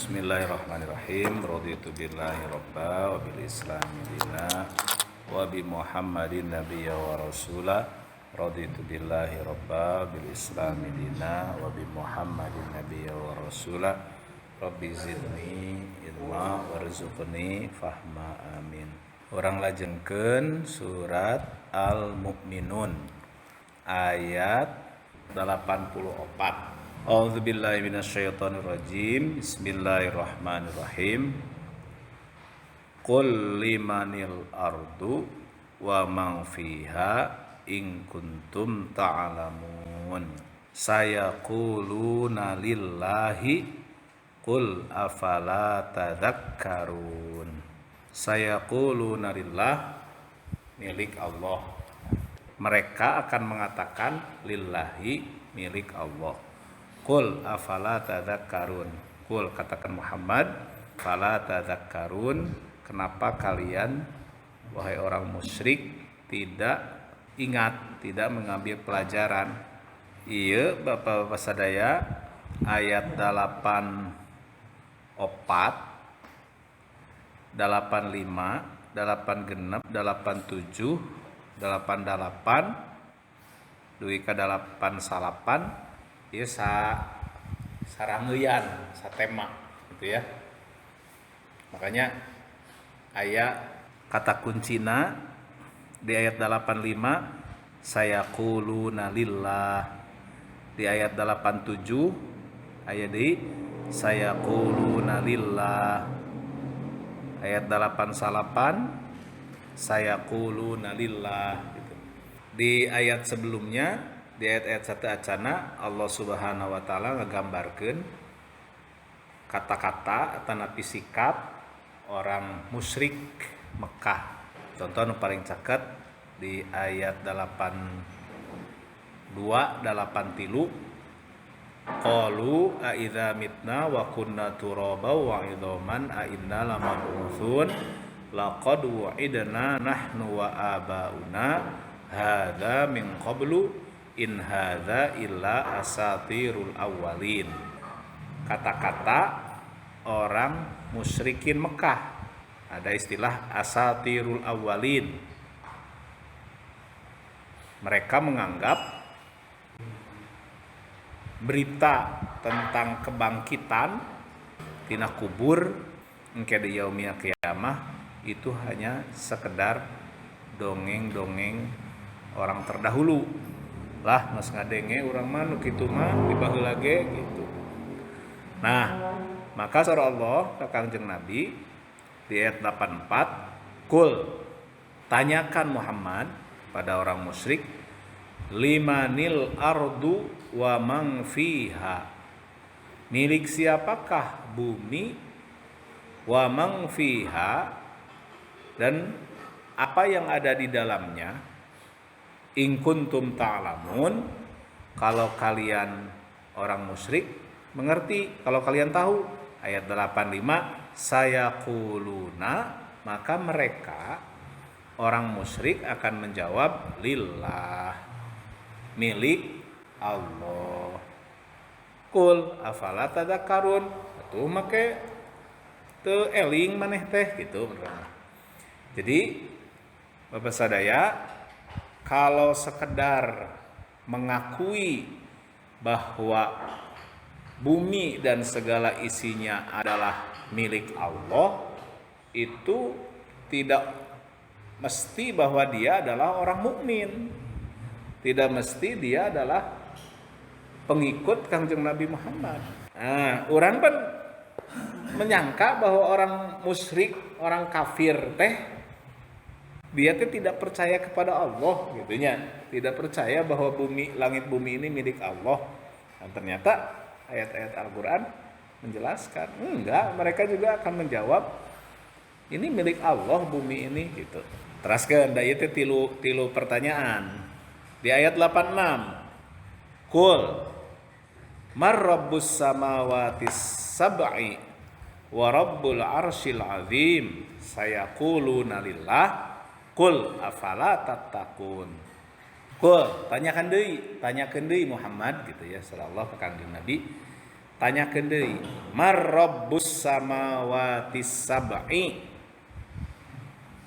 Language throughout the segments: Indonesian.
Bismillahirrahmanirrahim. Raditu billahi rabba wa bil islami dina wa bi Muhammadin nabiyya wa rasula. Raditu billahi rabba bil islami dina wa bi Muhammadin nabiyya wa rasula. Rabbi zidni ilma warzuqni fahma amin. Urang lajengkeun surat Al-Mu'minun ayat 84. A'udzubillahi minasyaitonirrajim. Bismillahirrahmanirrahim. Qul limanil ardu wa man fiha in kuntum ta'lamun. Sayaquluna lillahi qul afala tadhakkarun. Sayaquluna lillah, milik Allah. Mereka akan mengatakan lillahi, milik Allah. Qul afala tadhakkarun. Qul, katakan Muhammad, fala tadhakkarun, kenapa kalian wahai orang musyrik tidak ingat, tidak mengambil pelajaran? Ieu Bapak-bapak sadaya, ayat 84, 85, 86, 87, 88, duwi ka 88 ieu sarangeuyan, satema gitu ya. Makanya aya kata kuncina di ayat 85 sayaquluna lillah, di ayat 87 aya di sayaquluna lillah, ayat 88 sayaquluna lillah gitu. Di ayat sebelumnya, di ayat-ayat satu acana Allah Subhanahu wa taala ngagambarkeun kata-kata atanapi sikap orang musyrik Mekah. Contoh nu paling caket di ayat 82, 83, qalu a idza mitna wa kunna turaba wa idzaman a inna lamab'utsun laqad wa'idna nahnu wa abauna hadza min qablu in hadza illa asatirul awwalin. Kata-kata orang musyrikin Mekah, ada istilah asatirul awwalin. Mereka menganggap berita tentang kebangkitan tina kubur engke di yaumil qiyamah itu hanya sekedar dongeng-dongeng orang terdahulu. Lah geus ngadenge urang mah nu kitu mah dibaheula ge gitu. Nah, maka surah Allah ka Kangjeng Nabi di ayat 84, Qul, tanyakan Muhammad pada orang musyrik, limanil ardu wa man fiha, milik siapakah bumi, wa man fiha, dan apa yang ada di dalamnya. In kuntum ta'lamun, kalau kalian orang musyrik mengerti, kalau kalian tahu. Ayat 85, sayaquluna, maka mereka orang musyrik akan menjawab lillah, milik Allah. Qul afala tadhakkarun, atuh make teu eling maneh teh gitu. Jadi Bapak sadaya, kalau sekedar mengakui bahwa bumi dan segala isinya adalah milik Allah, itu tidak mesti bahwa dia adalah orang mukmin, tidak mesti dia adalah pengikut Kangjeng Nabi Muhammad. Nah, orang pun menyangka bahwa orang musyrik, orang kafir teh dia tuh tidak percaya kepada Allah gitunya, tidak percaya bahwa langit bumi ini milik Allah. Dan ternyata ayat-ayat Al-Qur'an menjelaskan enggak, mereka juga akan menjawab ini milik Allah bumi ini gitu. Teruskeun da ieu teh tilu pertanyaan. Di ayat 86, Qul mar rabbus samawati sab'i wa rabbul arsyil azim sayaquluna lillah Qul afala tattaqun. Qul, tanyakan deui Muhammad gitu ya, sallallahu ka Kangjeng Nabi. tanyakeun deui, mar rabbus samawati sab'i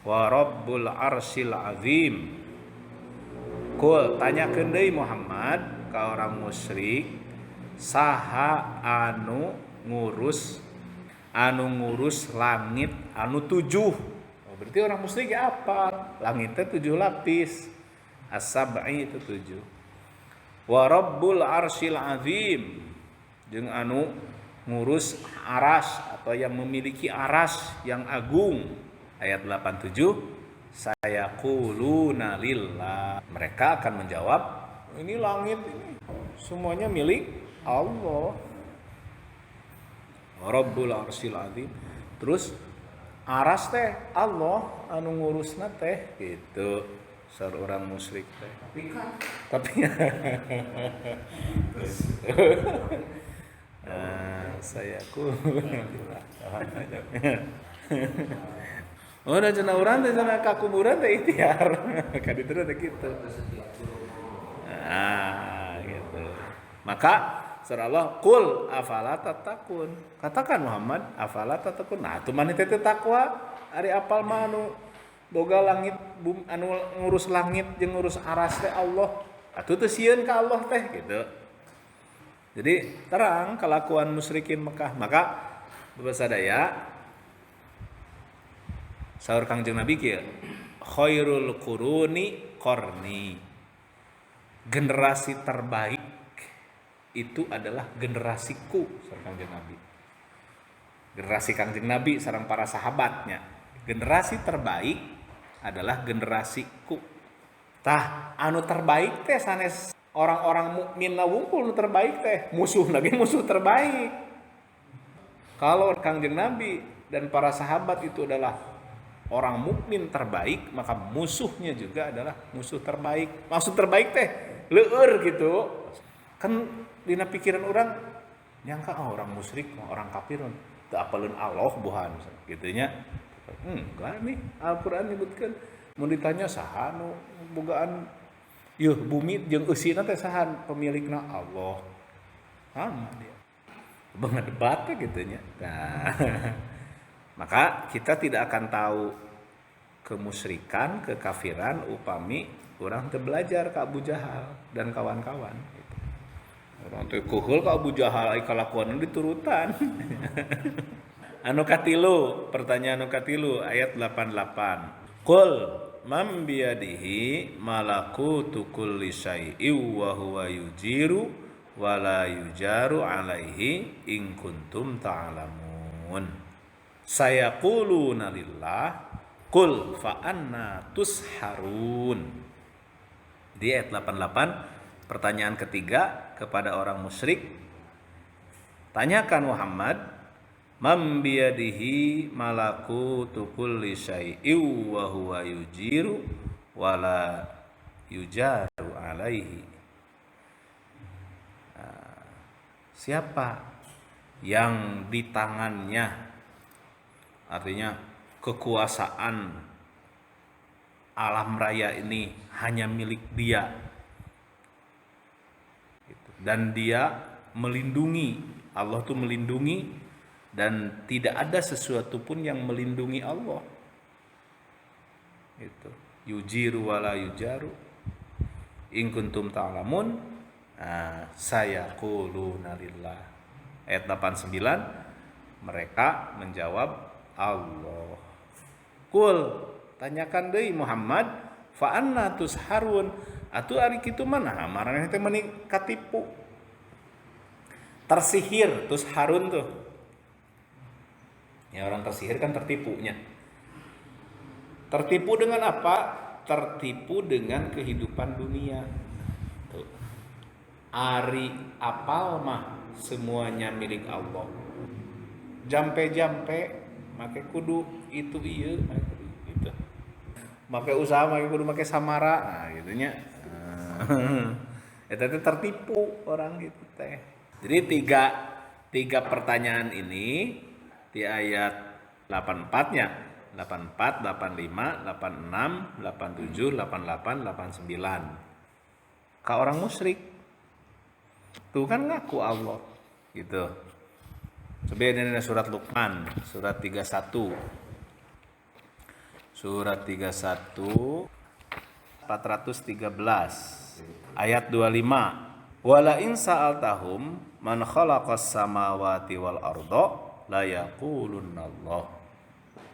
wa rabbul arsyil azim. Qul tanyakeun deui Muhammad ka orang musyrik, saha anu ngurus langit anu 7. Berarti orang musyrik apa? Langitnya 7 lapis. As-sab'i itu 7. Wa rabbul arsyil azim, jeung anu ngurus aras atau yang memiliki aras yang agung. Ayat 87, sayaquluna lillah. Mereka akan menjawab, ini langit ini semuanya milik Allah. Rabbul arsyil azim. Terus aras teh Allah anu ngurusna teh gitu. Seorang musyrik teh. Tapi saya udah cenah urang teh cenah ka kuburan teh ikhtiar. Ka ditu teh kitu. Gitu. Maka surah Allah, qul afala tattaqun. Katakan Muhammad, afala tattaqun. Nah, atuh maneh teh takwa ari apal mah anu boga langit anu ngurus langit jeung ngurus aras teh Allah. Atuh teh sieun ka Allah teh gitu. Jadi terang kelakuan musyrikin Mekah. Maka Bapak sadaya saur Kangjeng Nabi kieu, khairul quruni qarni. Generasi terbaik itu adalah generasiku, saur Kangjeng Nabi. Generasi Kangjeng Nabi sareng para sahabatnya. Generasi terbaik adalah generasiku. Tah anu terbaik teh sanes orang-orang mukmin wungkul nu terbaik teh, musuh lagi musuh terbaik. Kalau Kangjeng Nabi dan para sahabat itu adalah orang mukmin terbaik, maka musuhnya juga adalah musuh terbaik. Maksud terbaik teh leueur gitu. Kan dina pikiran orang nyangka orang musyrik, orang kafir teu apaleun Allah buhan gitu nya. Enggak nih Al-Qur'an nyebutkeun mun ditanya saha nu bogaan yeuh bumi jeung eusina teh saha pemilikna Allah. Sama dia. Banget debat gitu nya. Nah, maka kita tidak akan tahu kemusyrikan, kekafiran upami orang teu belajar ka Abu Jahal dan kawan-kawan gitu. Orang teu kuhul ka Abu Jahal ai kalakuan diturutan. Anu katilu, pertanyaan anu katilu ayat 88. Qul man biyadihi malakutu kulli syai'in wa huwa yujiru wa la yujaru alaihi in kuntum ta'lamun. Sayaquluna lillah qul fa anna tusharun. Di ayat 88 pertanyaan ketiga kepada orang musyrik, tanyakan Muhammad, man biyadihi malakutu kulli syai'in wa huwa yujiru wa la yujaru alaihi. Siapa yang di tangannya, artinya kekuasaan alam raya ini hanya milik dia, dan dia melindungi, Allah tuh melindungi, dan tidak ada sesuatu pun yang melindungi Allah. Itu yujiru wala yujaru in kuntum ta'lamun. Sayaquluna lillah. Ayat 89 mereka menjawab Allah. Qul tanyakan deui Muhammad, fa anna tusharun, atuh ari kitu mana maraneh teh meuni katipu, tersihir. Tusharun tuh ya, orang tersihir kan tertipunya. Tertipu dengan apa? Tertipu dengan kehidupan dunia. Tuh. Ari apal mah semuanya milik Allah. Jampe-jampe make kudu itu ieu gitu. Make usaha make kudu make samara, nah gitu nya. Eta teh tertipu orang gitu teh. Jadi tiga pertanyaan ini di ayat 84-nya, 84, 85, 86, 87, 88, 89. Ka orang musyrik. Tuh kan ngaku Allah. Gitu. Coba ini surat Luqman, surat 31. Surat 31 413 ayat 25. Wala in sa'altahum man khalaqas samawati wal arda la yaqulunallah.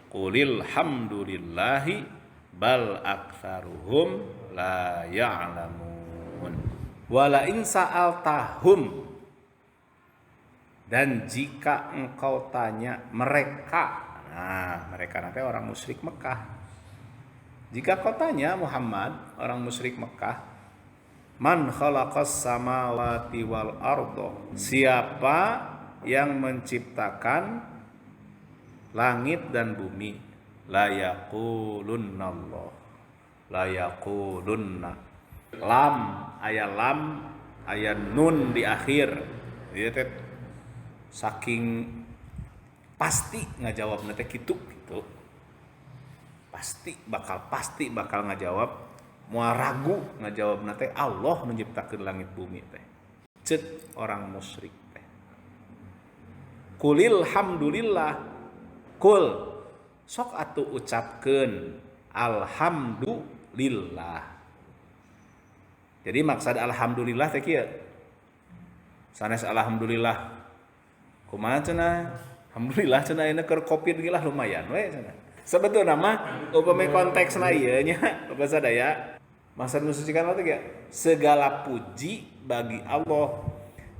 Qulil hamdulillahi bal aktsaruhum la ya'lamun. Wala in sa'altahum, dan jika engkau tanya mereka, nah mereka nanti orang musyrik Mekah. Jika kau tanya Muhammad orang musyrik Mekah, man khalaqas samawati wal arda, siapa yang menciptakan langit dan bumi, la yaqulunnallah, la yaqulunna, lam aya nun di akhir, ieu teh saking pasti ngajawab nanti gitu. Pasti bakal ngajawab, moal ragu ngajawab nanti Allah menciptakan langit bumi teh. Ceuk orang musyrik teh. Kulil hamdulillah, kul sok atuh ucapkeun alhamdulillah. Jadi maksud alhamdulillah teh kieu. Sanes alhamdulillah kumaha cenah? Alhamdulillah cenah ayeuna keur Covid ge lah lumayan we cenah. Sebetulna mah upami konteksna ieu nya bahasa Daya maksud mensucikan Allah teh segala puji bagi Allah.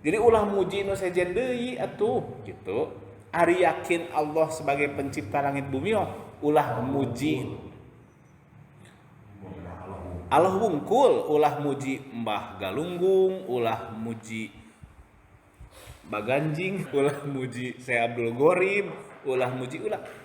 Jadi ulah muji nu sejen deui atuh gitu. Ari yakin Allah sebagai pencipta langit bumi ulah muji Allah wungkul, ulah muji Mbah Galunggung, ulah muji Baganjing, ulah muji Syekh Abdul Gorib, ulah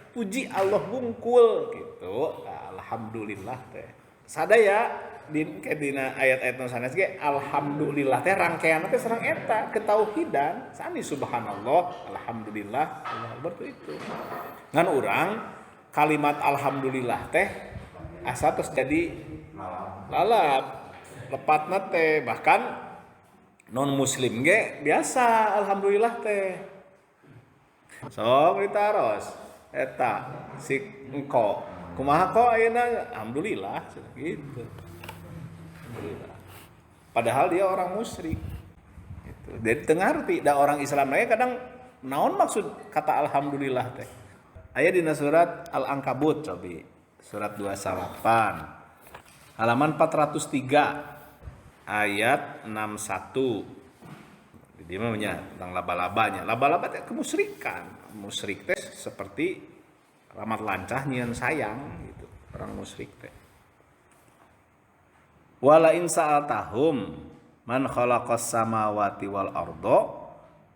puji Allah wungkul gitu. Alhamdulillah teh. Sadaya dina ayat-ayat nu sanes ge alhamdulillah teh rangkean teh sareng eta ketauhidan. Sani subhanallah, alhamdulillah, Allah Akbar itu. Ngan urang kalimat alhamdulillah teh asa tos jadi lalap lepatna teh, bahkan non muslim ge biasa alhamdulillah teh. Sok ditaros eta si engko kumaha kok ayeuna alhamdulillah gitu. Alhamdulillah. Padahal dia orang musyrik gitu. Jadi teu ngarti da orang Islam lagi kadang naon maksud kata alhamdulillah teh. Aya dina surat Al-Ankabut cobi surat 28 halaman 403 ayat 61. Dia mah tentang laba-labanya. Laba-laba teh kemusyrikan. Musyrik teh seperti ramat lancah nyieun sayang gitu. Orang musyrik teh. Wala in sa'altahum man khalaqas samawati wal arda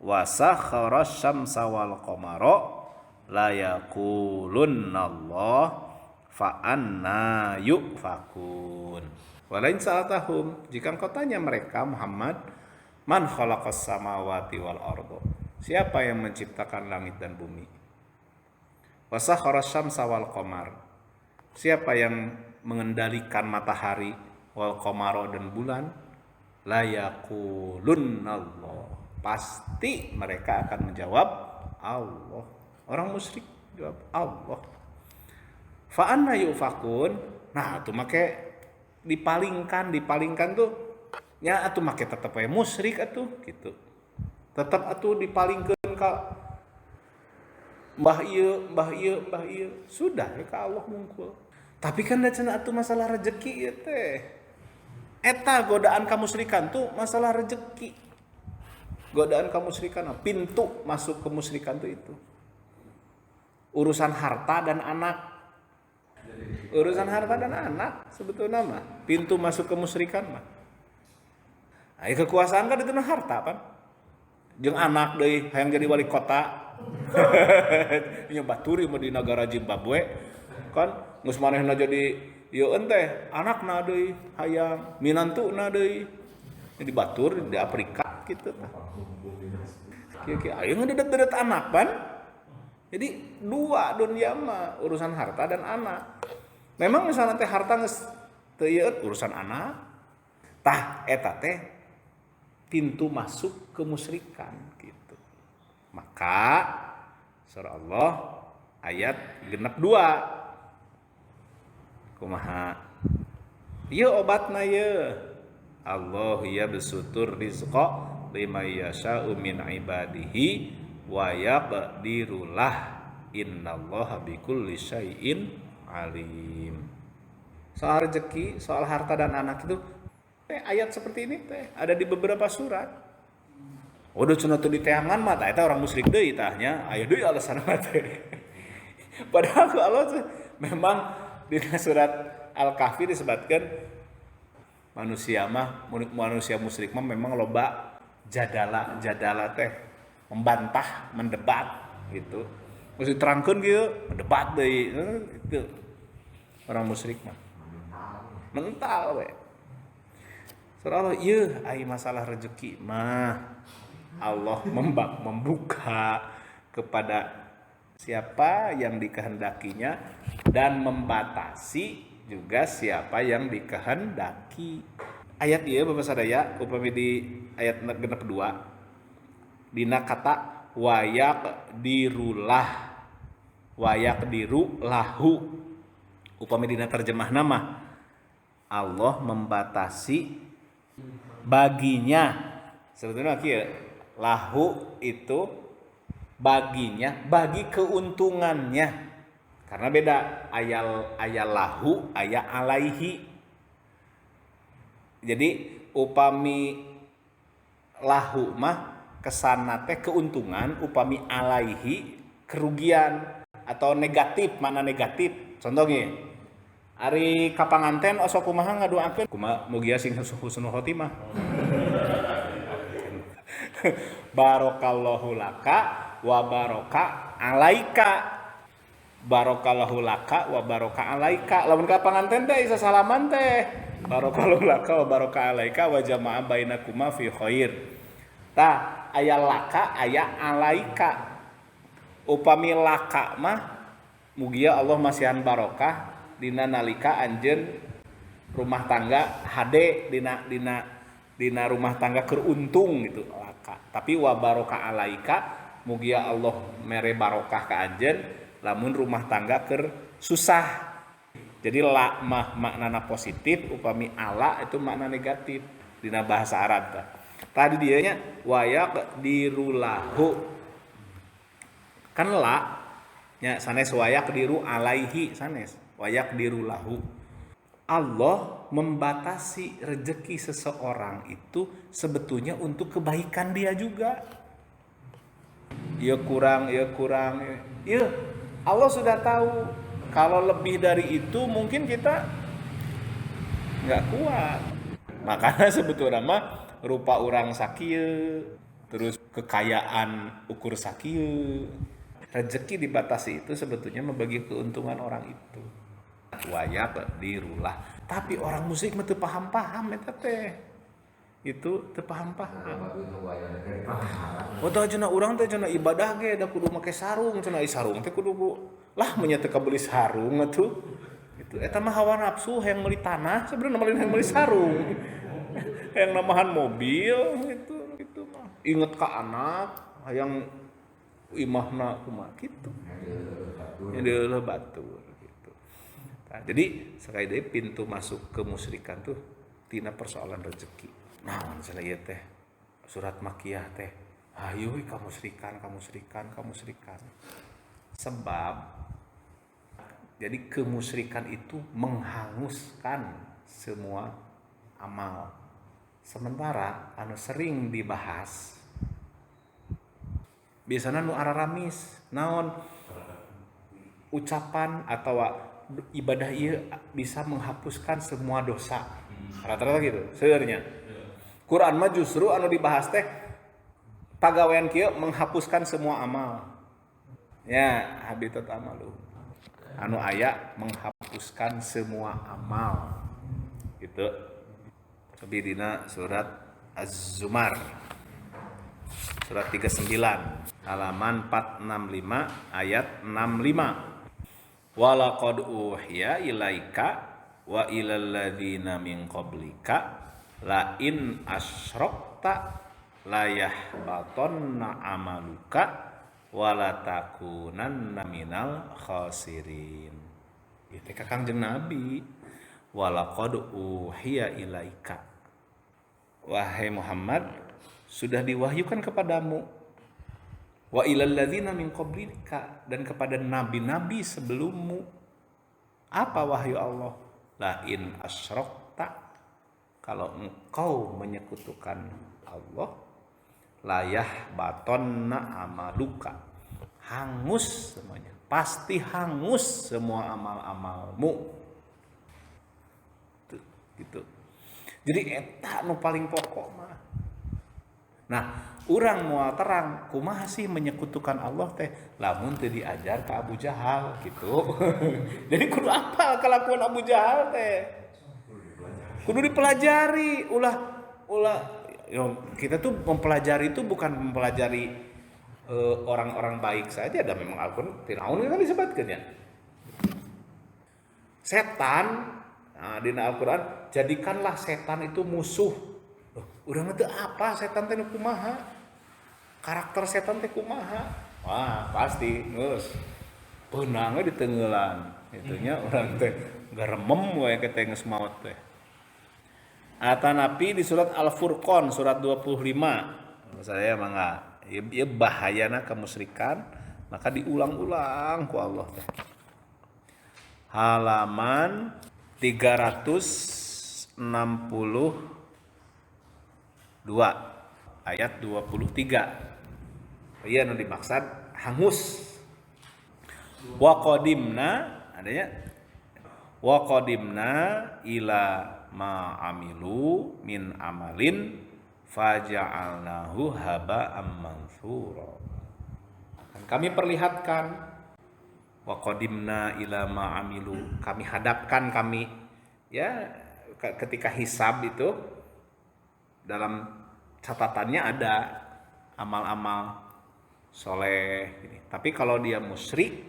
wa sakharas syamsa wal qamara la yaqulunallah fa anna yufakun. Wala in sa'altahum, jika engkau tanya mereka Muhammad, man khalaqas samawati wal arda, siapa yang menciptakan langit dan bumi? Wa sakharas syamsa wal qamar, siapa yang mengendalikan matahari, wal qamara dan bulan? La yaqulunallah, pasti mereka akan menjawab Allah. Orang musyrik jawab Allah. Fa anna yufakun, nah itu make dipalingkan tuh nya atuh make tetep we musyrik atuh gitu. Tetep atuh dipalingkeun ka mbah ieu sudah ya ka Allah mungkul. Tapi kan da cenah atuh masalah rezeki ieu teh. Eta godaan kamusyrikan tuh masalah rezeki. Godaan kamusyrikan, pintu masuk kemusyrikan tuh itu. Urusan harta dan anak. Urusan harta dan anak sebetulnya mah pintu masuk kemusyrikan mah. Ai kekuasaan kan itu harta kan. Jeung anak deui hayang jadi wali kota. Nya baturi mah di negara Zimbabwe kan geus manehna jadi ieu teh anakna deui hayang minantuna deui. Di batur di Afrika gitu tah. Kieu aya ngedeudet-deudet anak pan. Jadi dua dunia mah urusan harta dan anak. Memang misalnya teh harta geus teu ieu urusan anak. Tah eta teh pintu masuk kemusyrikan gitu. Maka surah Allah ayat genep 2 kumaha ieu obatna ye Allah ya besutur rizqa liman yasha'u min ibadihi wa yaqdirulah innallaha bikulli syai'in alim. Soal rezeki, soal harta dan anak itu ayat seperti ini ada di beberapa surat. Udah cenah teu diteangan mah eta orang musyrik deui tah nya, aya deui alasan mah teh. Padahal Allah tuh memang di surat Al-Kahfi disebutkan manusia musyrik mah memang loba jadala teh membantah, mendebat gitu. Mesti terangkeun kieu, mendebat deui itu. Orang musyrik mah mental we. Surah Allah ieu ai masalah rezeki mah Allah membuka kepada siapa yang dikehendakinya dan membatasi juga siapa yang dikehendaki. Ayat ieu Bapak sadaya upami di ayat genep 2 dina kata wayak diru lahu upami dina terjemah nama Allah membatasi baginya. Sebetulnya kieu lahu itu baginya, bagi keuntungannya. Karena beda ayal lahu, aya alaihi. Jadi upami lahu mah kesana teh keuntungan, upami alaihi kerugian atau negatif, mana negatif. Contohnya ari kapanganten osok kumaha ngadoakeun kumaha mugia sing husnul khotimah. Barokallahu laka wa baraka alaika. Barokallahu laka wa baraka alaika. Lamun ka panganten teh isa salaman teh. Barokallahu laka wa baraka alaika wa jama'a bainakuma fi khair. Tah aya laka aya alaika. Upami laka mah mugia Allah masihan barokah dina nalika anjeun rumah tangga hade dina rumah tangga keruntung gitu. Tapi wa barokah alaika mugia Allah mere barokah ka anjeun lamun rumah tangga keur susah. Jadi la mah maknana positif, upami ala itu makna negatif dina bahasa Arab. Tadi dieu nya wa yaqdirulahu. Kan la nya sanes wa yaqdiru alaihi sanes wa yaqdirulahu. Allah membatasi rezeki seseorang itu sebetulnya untuk kebaikan dia juga. Ia kurang. Iya, Allah sudah tahu. Kalau lebih dari itu mungkin kita nggak kuat. Makanya sebetulnya mah rupa orang sakieu, terus kekayaan ukur sakieu. Rezeki dibatasi itu sebetulnya membagi keuntungan orang itu. Wayak dirulah. Tapi orang musyrik mah teu paham-paham eta teh. Itu teu paham-paham. Oh tah cenah urang teh cenah ibadah ge da kudu make sarung, cenah sarung teh kudu lah nya teu kabeli sarung atuh. Itu eta mah hawa nafsu hayang meuli tanah, sebenarnya mah hayang meuli sarung. Hayang namahan mobil itu mah. Inget ka anak, hayang imahna kumaha kitu. Nya deuleuh batur. Nah, jadi sekali deui pintu masuk kemusyrikan tuh tina persoalan rezeki. Naon cenah ieu teh? Surat Makkiyah teh. Hayu kamusyrikan. Sebab jadi kemusyrikan itu menghanguskan semua amal. Sementara anu sering dibahas biasana nu araramis naon ucapan atau ibadah ieu bisa menghapuskan semua dosa. Rata-rata gitu, seurnya. Quran mah justru anu dibahas teh pagawean kieu menghapuskan semua amal. Ya, habitat amalu. Anu aya menghapuskan semua amal. Gitu. Tapi dina surat Az-Zumar. Surat 39 halaman 465 ayat 65. Walaqad uhiya ilaika wa ilal ladzina min qablika la in asyrakta layah batonna amaluka wala takunanna minal khasirin. Itu Kangjeng Nabi. Walaqad uhiya ilaika. Wahai Muhammad, sudah diwahyukan kepadamu. Wa ilal ladzina min qablika, dan kepada nabi-nabi sebelummu. Apa wahyu Allah? La in asyrakta, kalau engkau menyekutukan Allah, layah batonna amaluka, hangus semuanya, pasti hangus semua amal-amalmu. Tuh, gitu. Jadi eta nu paling pokok mah. Nah, urang moal terang kumaha sih menyekutukan Allah teh, lamun teu diajar ka Abu Jahal gitu. Jadi kudu apal kelakuan Abu Jahal teh. Kudu dipelajari, ulah kita tuh mempelajari itu bukan mempelajari orang-orang baik saja, dan memang Al-Qur'an Firaun kan disebutkan ya. Setan, nah, di Al-Qur'an, jadikanlah setan itu musuh. Urang teh apa setan teh kumaha? Karakter setan teh kumaha? Wah, pasti geus peunang di tengeulan. Itunya urang teh garemem we kete geus maot teh. Atanapi di surat Al-Furqan surat 25. Saya mangga ieu bahayana kemusyrikan, maka diulang-ulang ku Allah teh. Halaman 362 ayat 23. Ieu nu dimaksud hangus. Wa qadimna, adanya wa qadimna ila ma amilu min amalin faja'alnahu haba'am mansura. Kami perlihatkan wa qadimna ila ma amilu, kami hadapkan, kami ya ketika hisab itu dalam catatannya ada amal-amal soleh ini. Tapi kalau dia musyrik,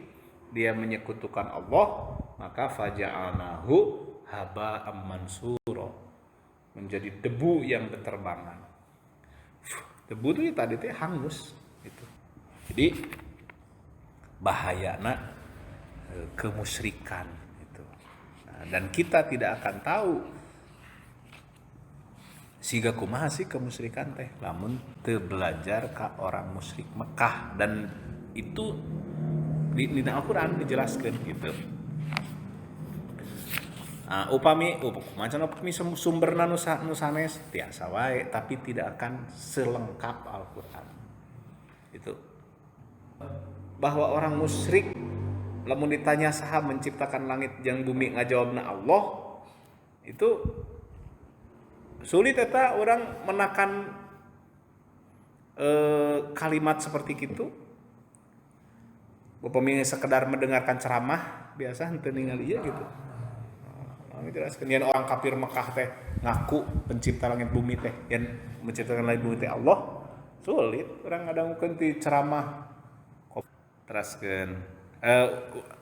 dia menyekutukan Allah, maka faja'alnahu haba'am mansura, menjadi debu yang berterbangan. Debu itu tadi teh hangus gitu. Jadi bahayana kemusyrikan itu. Nah, dan kita tidak akan tahu siga kumaha sih kemusyrikan teh lamun teu belajar ka orang musyrik Mekah, dan itu di Al-Qur'an dijelaskan gitu. Upami sumberna nu sanes tiasa wae, tapi tidak akan selengkap Al-Qur'an. Itu bahwa orang musyrik lamun ditanya saha menciptakan langit jeung bumi, ngajawabna Allah, itu sulit eta orang menakan kalimat seperti itu. Upami sekedar mendengarkan ceramah biasa henteu ningali ieu gitu. Jelaskeun yen orang kafir Mekah teh ngaku pencipta langit bumi teh, yen menciptakan langit bumi teh Allah, sulit urang ngadangukeun ti ceramah. Teraskeun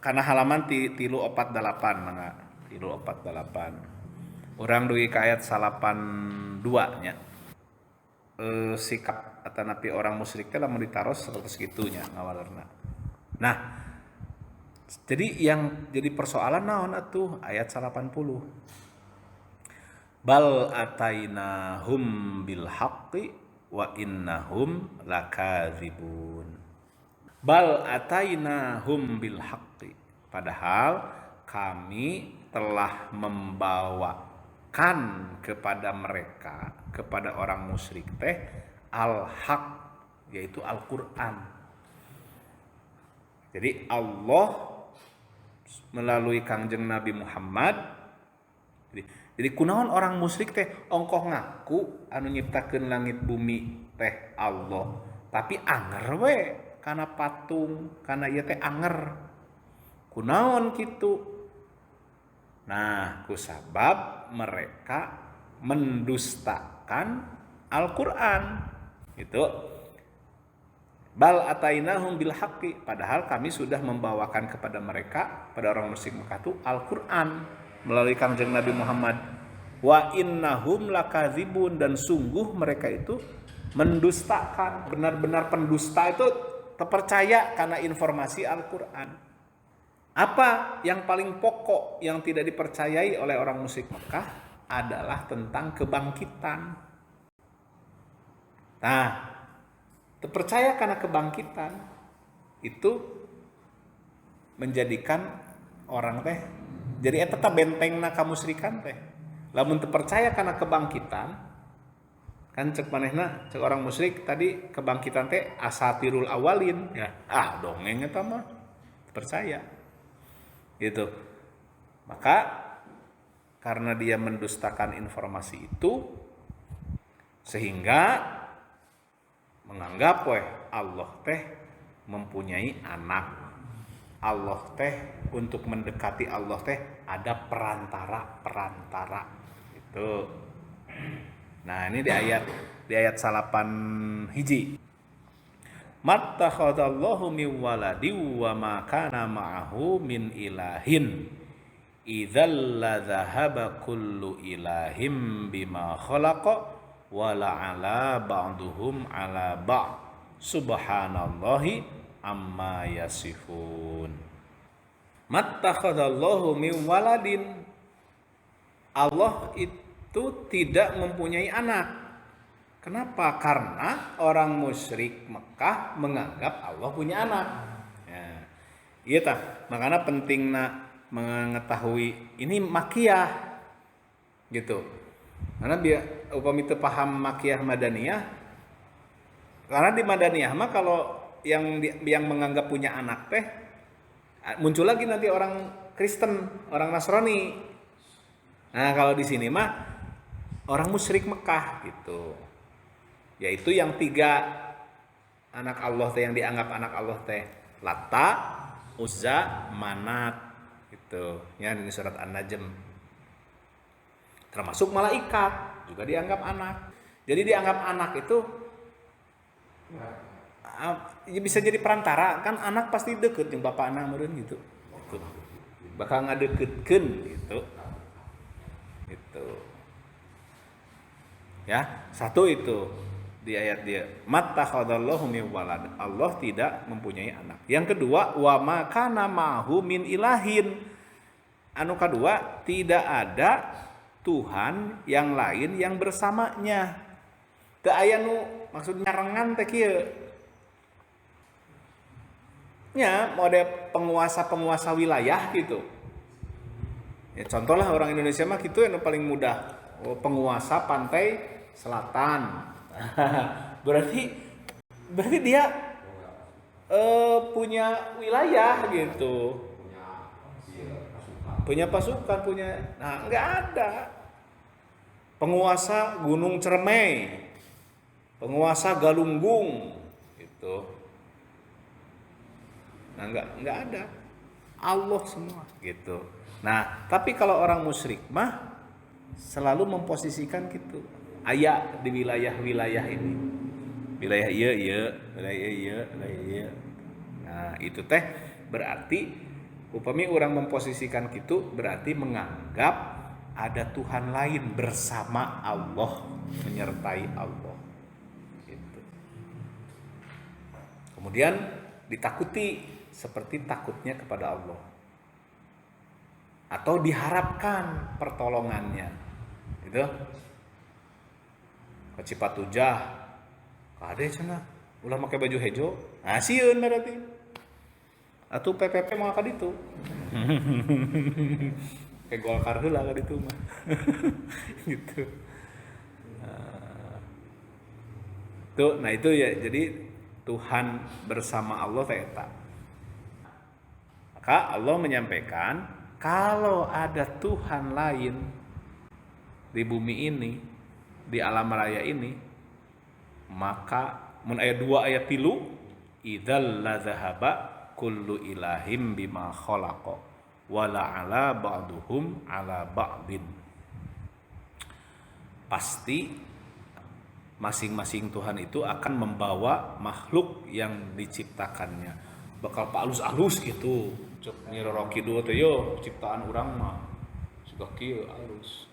kana halaman 348 mangga 348. Urang dugi ka ayat 82 nya. Sikap atanapi orang musyrik teh lamun ditaros sapertos kitunya ngawalerna. Nah, jadi yang jadi persoalan naon atuh ayat 80. Bal atainahum bil haqqi wa innahum lakadzibun. Bal atainahum bil haqqi, padahal kami telah membawakan kepada mereka, kepada orang musyrik teh al-haq, yaitu Al-Qur'an. Jadi Allah melalui Kangjeng Nabi Muhammad. Jadi kunaon orang musyrik teh ongkoh ngaku anu nyiptakeun langit bumi teh Allah, tapi anger we kana patung, kana ieu teh anger. Kunaon kitu? Nah, kusabab mereka mendustakan Al-Qur'an. Itu bal atainahum bil haqqi, padahal kami sudah membawakan kepada mereka, pada orang musyrik Mekah itu Al-Qur'an melalui Kangjeng Nabi Muhammad. Wa innahum lakadzibun, dan sungguh mereka itu mendustakan, benar-benar pendusta itu terpercaya karena informasi Al-Quran. Apa yang paling pokok yang tidak dipercayai oleh orang musyrik Mekah adalah tentang kebangkitan. Nah, terpercaya karena kebangkitan itu menjadikan orang teh jadi eta bentengna kamusyrikan teh. Lamun terpercaya karena kebangkitan, kan cek manehna, cek orang musyrik tadi kebangkitan teh asatirul awalin ya. Dongeng eta mah percaya gitu. Maka karena dia mendustakan informasi itu sehingga menganggap Allah teh mempunyai anak. Allah teh untuk mendekati Allah teh ada perantara gitu. Nah, ini di ayat salapan hiji. Mattakhadallahu min waladi wa ma kana ma'ahu min ilahin. Idzal la dhahaba kullu ilahim bima khalaqa wa la'ala ba'duhum ala ba'd. Subhanallahi amma yasifun. Mattakhadallahu min waladin. Allah itu tidak mempunyai anak. Kenapa? Karena orang musyrik Mekah menganggap Allah punya anak. Ya. Iya tah, makanya pentingna mengetahui ini makiyah gitu. Karena biar upami teu paham makiyah madaniyah, karena di madaniyah mah kalau yang menganggap punya anak teh muncul lagi nanti orang Kristen, orang Nasrani. Nah, kalau di sini mah orang musyrik Mekah gitu. Yaitu yang 3 anak Allah teh yang dianggap anak Allah teh Lata, Uzza, Manat gitu. Ya di surat An-Najm. Termasuk malaikat juga dianggap anak. Jadi dianggap anak itu bisa jadi perantara, kan anak pasti deket yang bapak anak meureun gitu. Bakal ngadeketkeun gitu. Gitu. Ya, satu itu di ayat dia mattakhadallahu min walad, Allah tidak mempunyai anak. Yang kedua, wa ma kana ma'hu min ilahin. Anu kedua, tidak ada Tuhan yang lain yang bersamanya. Teu aya nu maksudnya rengan teh kieu. Nya mode penguasa wilayah gitu. Ya contohlah orang Indonesia mah gitu yang paling mudah. Penguasa pantai selatan. berarti dia punya wilayah gitu, punya pasukan, nggak ada penguasa Gunung Cermai, penguasa Galunggung gitu. Nah, nggak ada, Allah semua gitu. Nah, tapi kalau orang musyrik mah selalu memposisikan gitu. Aya di wilayah-wilayah ini. Wilayah ieu. Nah, itu teh berarti upami orang memposisikan gitu berarti menganggap ada Tuhan lain bersama Allah, menyertai Allah. Gitu. Kemudian ditakuti seperti takutnya kepada Allah. Atau diharapkan pertolongannya. Gitu. Ke Cipatujah kade cenah ulah make baju hejo sieun berarti atuh PPP mah ka ditu kayak Golkar heula ka ditu mah gitu. Nah itu ya, jadi Tuhan bersama Allah teh eta. Maka Allah menyampaikan kalau ada Tuhan lain di bumi ini, di alam raya ini, maka mun aya 2 ayat 3 idzal la zahaba kullu ilahim bima khalaqa wala ala ba'duhum ala ba'din. Pasti masing-masing Tuhan itu akan membawa makhluk yang diciptakannya. Bakal alus-alus gitu. Cek nyiroroki dua teh yo ciptaan urang mah suka kieu alus.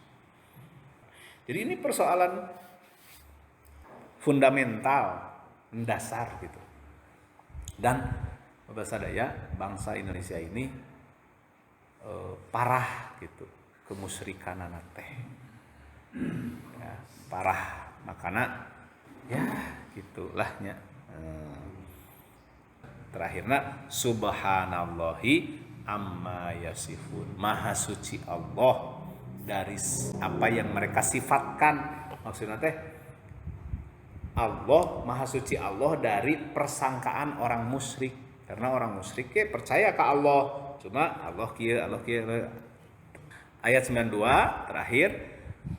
Jadi ini persoalan fundamental, mendasar gitu. Dan Bapak sadaya bangsa Indonesia ini parah gitu kemusyrikan teh. Ya, parah, makanya ya gitulahnya. Terakhirnya subhanallahi amma yasifun, maha suci Allah dari apa yang mereka sifatkan. Maksudnya teh Allah, maha suci Allah dari persangkaan orang musyrik. Karena orang musyrik percaya ke Allah, cuma Allah kieu ayat 92 terakhir,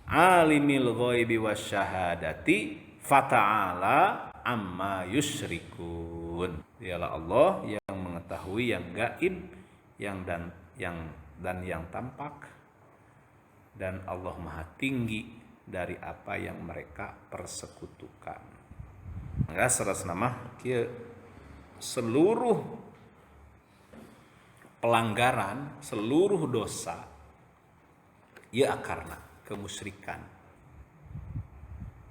alimil ghaibi wasyahadati fata'ala amma yusyrikun. Dialah Allah yang mengetahui yang gaib, yang tampak, dan Allah Maha tinggi dari apa yang mereka persekutukan. Maka seras nama kieu seluruh pelanggaran, seluruh dosa ieu akarna kemusyrikan.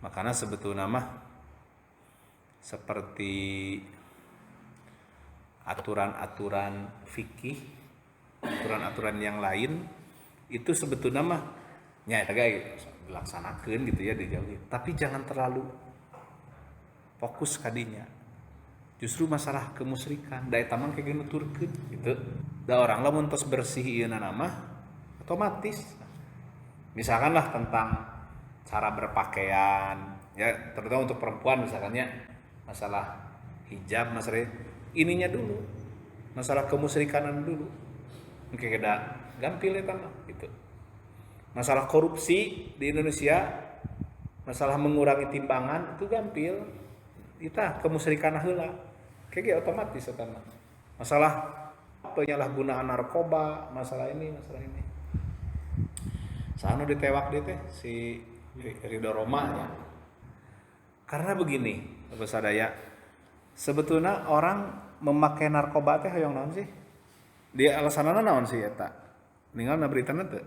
Makanya sebetulnya mah seperti aturan-aturan fikih, aturan-aturan yang lain itu sebetulnya mah nya eta ge dilaksanakeun gitu ya, dijauhi. Tapi jangan terlalu fokus kadinya. Justru masalah kemusyrikan da eta mah kege nuturkeun gitu. Da orang lamun tos bersih ieu mah otomatis. Misalkan lah tentang cara berpakaian, ya terutama untuk perempuan misalkannya masalah hijab, masalah ininya dulu, masalah kemusyrikanan dulu, mungkin ada gampil ya kan gitu. Masalah korupsi di Indonesia, masalah mengurangi timbangan itu gampil, kita kemusyrikan heula, kayak otomatis kan. Masalah penyalahgunaan narkoba, masalah ini. Sanu ditewak dia teh si Ridho Roma ya. Karena begini, Bapak sadaya, sebetulnya orang memakai narkoba teh hoyong naon sih? Dia alasanana naon sih eta? Ninggalna beritana teu?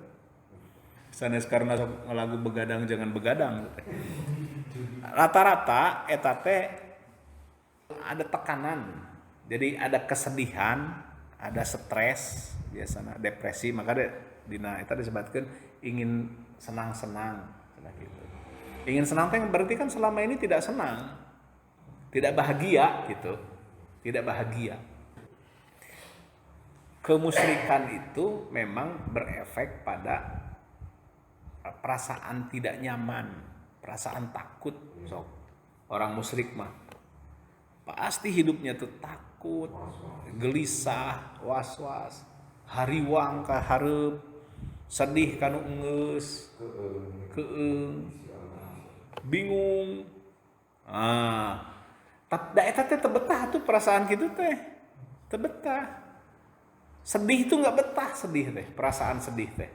Sanes karena lagu begadang jangan begadang. Rata-rata eta teh ada tekanan. Jadi ada kesedihan, ada stres, biasanya depresi, maka dina eta disebutkeun ingin senang-senang gitu. Ingin senang teh berarti kan selama ini tidak senang, tidak bahagia gitu, tidak bahagia. Kemusyrikan itu memang berefek pada perasaan tidak nyaman, perasaan takut. So, orang musyrik mah pasti hidupnya tuh takut, gelisah, was-was, hariwang ka hareup, sedih kanu enggeus, keung, bingung. Da eta teh teu betah tuh perasaan kitu teh. Teu betah. Sedih itu enggak betah, sedih teh, perasaan sedih teh.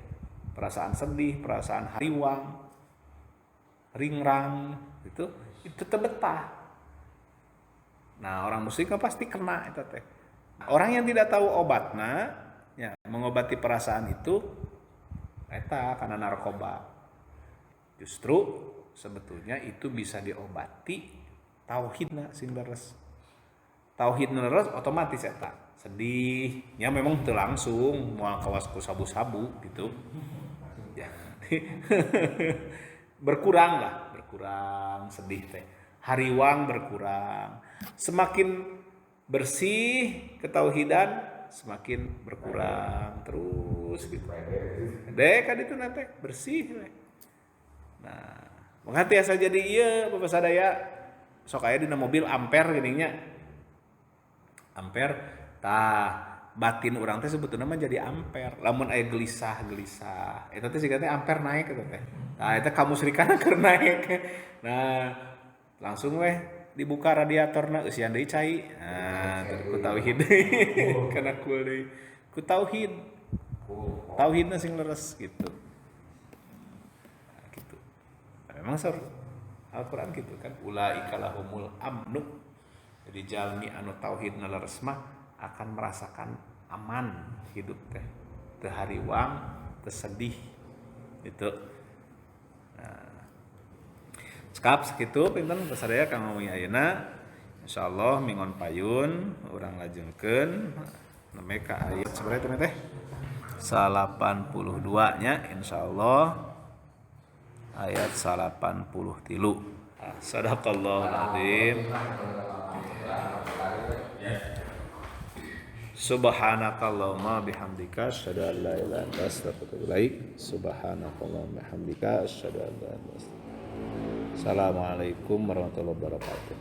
Perasaan sedih, perasaan hariwang, ringrang, itu teu betah. Nah, orang musyrik pasti kena eta teh. Orang yang tidak tahu obatna, ya, mengobati perasaan itu eta karena narkoba. Justru sebetulnya itu bisa diobati tauhidna sing leres. Tauhidna leres otomatis eta sedih, ya memang teu langsung moal kawas ku sabu-sabu gitu. Ya. berkurang sedih teh. Hariwang berkurang. Semakin bersih ketauhidan semakin berkurang terus gitu. Dek kan itu nanti bersih. Nah, menghati asa jadi iya Bapak sadaya sok aya dina mobil ampere geuninnya. Ampere tah batin urang teh sebetulna mah jadi ampere. Lamun aya gelisah, eta teh siga teh ampere naik eta teh. Nah, eta kamusyrikana keur naik. Nah, langsung weh dibuka radiatorna eusian deui cai. Nah, ku tauhid deui. Kana kul deui. Ku tauhid. Tauhidna sing leres gitu. Nah, gitu. Memang Al-Qur'an gitu kan. Ulaika lahumul amnu. Jadi jalmi anu tauhidna leres mah akan merasakan aman hidup teh. Teu hariwang, teu sedih. Gitu. Nah, Cekap sakitu pinten sadaya kang ngomong ayeuna. Insyaallah mingon payun urang lajengkeun neme ka ayat sabaraha teh 82 nya insyaallah ayat 83. Sadaqallahul azim. Subhanakallahumma bihamdika asyhadu an la ilaha illa anta astaghfiruka wa atubu ilaik. Subhanakallahumma bihamdika asyhadu an la ilaha illa anta. Assalamualaikum warahmatullahi wabarakatuh.